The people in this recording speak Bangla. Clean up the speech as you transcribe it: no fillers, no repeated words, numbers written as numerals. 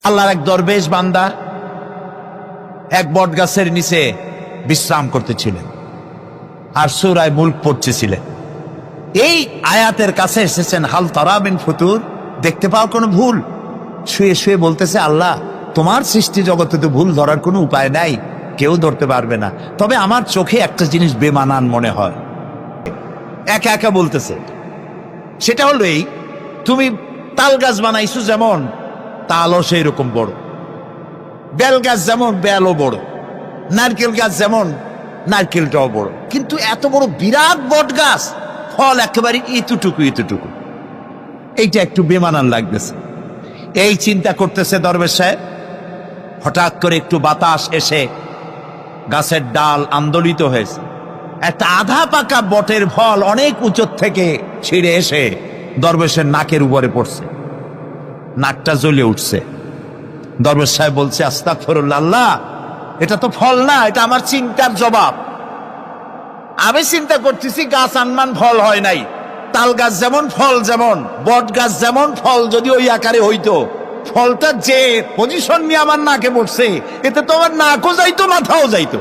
আল্লাহর এক দরবেশ বান্দা এক বট গাছের নিচে বিশ্রাম করতেছিলেন আর সূরা মুলক পড়তেছিলেন। এই আয়াতের কাছে এসেছেন, হাল তারা মিন ফুতুর, দেখতে পাও কোনো ভুল? শুয়ে শুয়ে বলতেছে, আল্লাহ তোমার সৃষ্টি জগতে তো ভুল ধরার কোনো উপায় নাই, কেউ ধরতে পারবে না, তবে আমার চোখে একটা জিনিস বেমানান মনে হয়। একা একা বলতেছে, সেটা হলো এই, তুমি তাল গাছ বানাইছো যেমন তালও সেই রকম বড়, বেল গাছ যেমন বেলও বড়, নারকেল গাছ যেমন নারকেলটাও বড়, কিন্তু এত বড় বিরাট বট গাছ ফল একেবারে ইতুটুকু ইতুটুকু, এইটা একটু বেমানান লাগতেছে। এই চিন্তা করতেছে দরবেশ সাহেব, হঠাৎ করে একটু বাতাস এসে গাছের ডাল আন্দোলিত হয়েছে, একটা আধা পাকা বটের ফল অনেক উঁচু থেকে ছিঁড়ে এসে দরবেশের নাকের উপরে পড়ছে, নাকটা জ্বলে উঠছে। দরবেশ সাহেব বলছে, আস্তাগফিরুল্লাহ, আল্লাহ এটা তো ফল না, এটা আমার চিন্তার জবাব। আমি চিন্তা করতেছি গাছ আনমান ফল হয় নাই, তাল গাছ যেমন ফল যেমন, বট গাছ যেমন ফল যদি ওই আকারে হইতো, ফলটা যে পজিশন নিয়ে আমার নাকে পড়ছে, এতে তো আমার নাকও যাইতো মাথাও যাইতো।